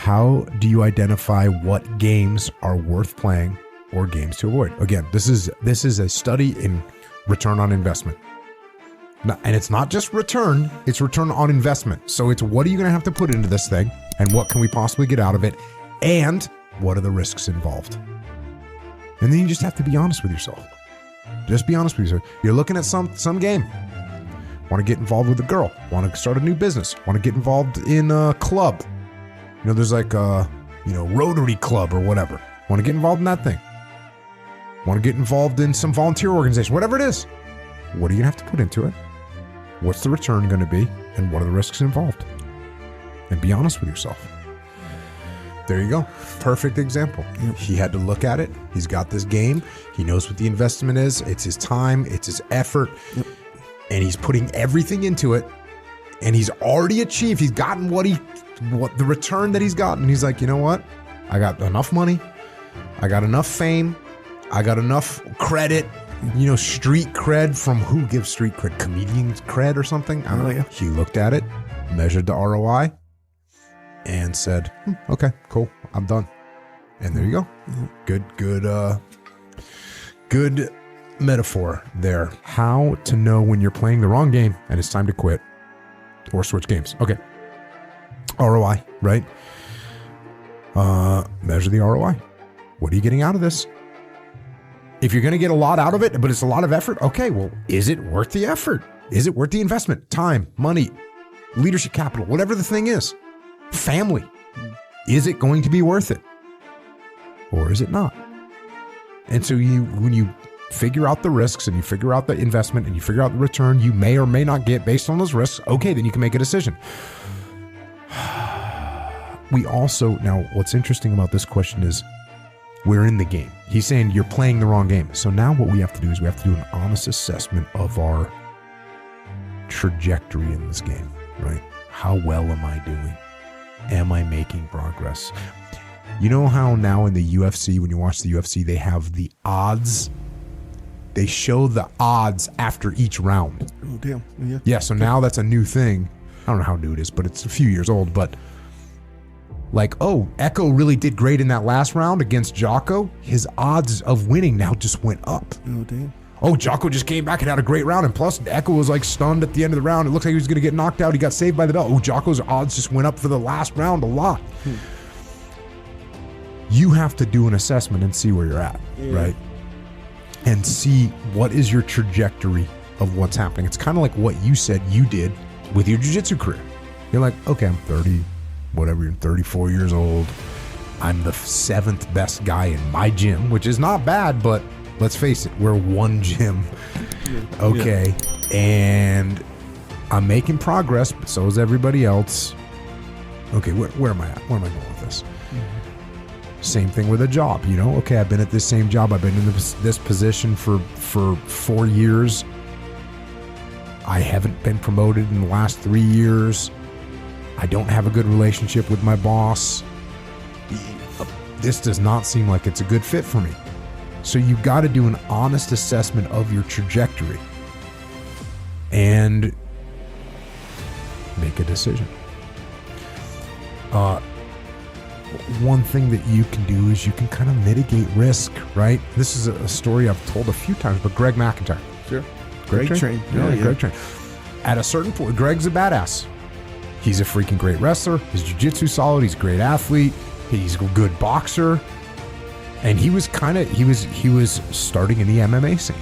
How do you identify what games are worth playing or games to avoid? Again, this is a study in return on investment. And it's not just return, it's return on investment. So it's what are you going to have to put into this thing and what can we possibly get out of it and what are the risks involved? And then you just have to be honest with yourself. Just be honest with yourself. You're looking at some game. Want to get involved with a girl. Want to start a new business. Want to get involved in a club. There's like a, Rotary Club or whatever. Want to get involved in that thing. Want to get involved in some volunteer organization. Whatever it is. What are you going to have to put into it? What's the return going to be? And what are the risks involved? And be honest with yourself. There you go. Perfect example. Yep. He had to look at it. He's got this game. He knows what the investment is. It's his time. It's his effort. Yep. And he's putting everything into it. And he's already achieved. He's gotten what the return that he's gotten. He's like, you know what? I got enough money. I got enough fame. I got enough credit. Street cred from who gives street cred? Comedians cred or something? I don't know. He looked at it, measured the ROI, and said, okay, cool, I'm done. And there you go. Good metaphor there. How to know when you're playing the wrong game and it's time to quit or switch games. Okay. ROI, right? Measure the ROI. What are you getting out of this? If you're going to get a lot out of it, but it's a lot of effort, okay, well, is it worth the effort? Is it worth the investment? Time, money, leadership capital, whatever the thing is. Family. Is it going to be worth it? Or is it not? And so when you figure out the risks and you figure out the investment and you figure out the return you may or may not get based on those risks, okay, then you can make a decision. Now, what's interesting about this question is we're in the game. He's saying you're playing the wrong game. So now what we have to do is we have to do an honest assessment of our trajectory in this game, right? How well am I doing? Am I making progress? You know how now in the UFC, when you watch the UFC, they have the odds? They show the odds after each round. Oh, damn. Yeah. Yeah, so now that's a new thing. I don't know how new it is, but it's a few years old, but like, oh, Echo really did great in that last round against Jocko. His odds of winning now just went up. Oh, damn. Oh, Jocko just came back and had a great round. And plus, Echo was like stunned at the end of the round. It looked like he was going to get knocked out. He got saved by the bell. Oh, Jocko's odds just went up for the last round a lot. You have to do an assessment and see where you're at, right? And see what is your trajectory of what's happening. It's kind of like what you said you did with your jiu-jitsu career. You're like, okay, I'm 30. Whatever, you're 34 years old. I'm the 7th best guy in my gym, which is not bad, but let's face it, we're one gym. Okay. Yeah. And I'm making progress, but so is everybody else. Okay, where am I at? Where am I going with this? Mm-hmm. Same thing with a job, Okay, I've been at this same job. I've been in this position for 4 years. I haven't been promoted in the last 3 years. I don't have a good relationship with my boss. This does not seem like it's a good fit for me. So you've got to do an honest assessment of your trajectory and make a decision. One thing that you can do is you can kind of mitigate risk, right? This is a story I've told a few times, but Greg McIntyre. Sure. Greg Train. Yeah, Greg Train. At a certain point, Greg's a badass. He's a freaking great wrestler. His jiu-jitsu solid. He's a great athlete. He's a good boxer. And he was starting in the MMA scene.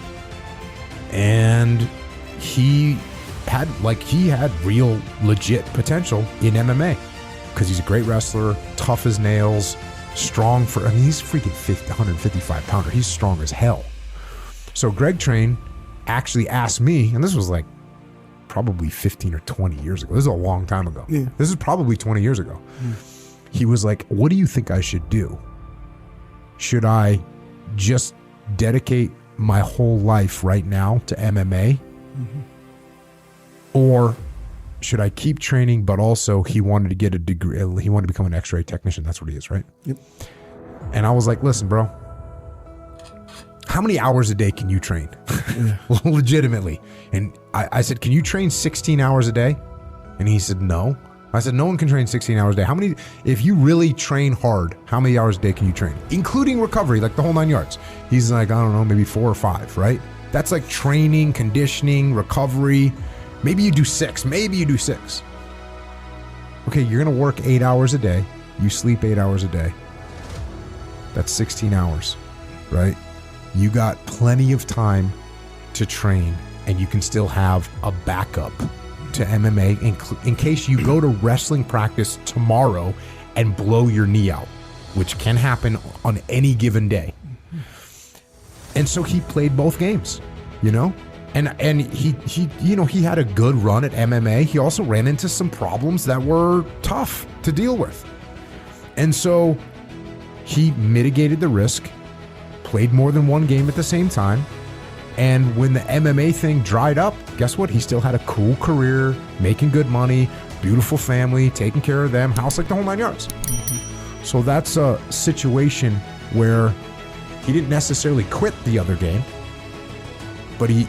And he had real legit potential in MMA because he's a great wrestler, tough as nails, strong he's freaking 155 pounder. He's strong as hell. So Greg Train actually asked me, and this was like probably 15 or 20 years ago. This is a long time ago. Yeah. This is probably 20 years ago. He was like, what do you think I should do? Should I just dedicate my whole life right now to MMA? Mm-hmm. Or should I keep training, but also he wanted to get a degree. He wanted to become an x-ray technician. That's what he is, right? Yep. And I was like, listen, bro, how many hours a day can you train? Legitimately. And I said, can you train 16 hours a day? And he said, no. I said, no one can train 16 hours a day. If you really train hard, how many hours a day can you train? Including recovery, like the whole 9 yards. He's like, I don't know, maybe 4 or 5, right? That's like training, conditioning, recovery. Maybe you do 6. Okay, you're going to work 8 hours a day. You sleep 8 hours a day. That's 16 hours, right? You got plenty of time to train, and you can still have a backup to MMA in case you go to wrestling practice tomorrow and blow your knee out, which can happen on any given day. And so he played both games, you know? And he had a good run at MMA. He also ran into some problems that were tough to deal with. And so he mitigated the risk, played more than one game at the same time. And when the MMA thing dried up, guess what? He still had a cool career, making good money, beautiful family, taking care of them, house like the whole 9 yards. So that's a situation where he didn't necessarily quit the other game, but he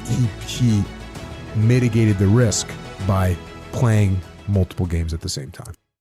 mitigated the risk by playing multiple games at the same time.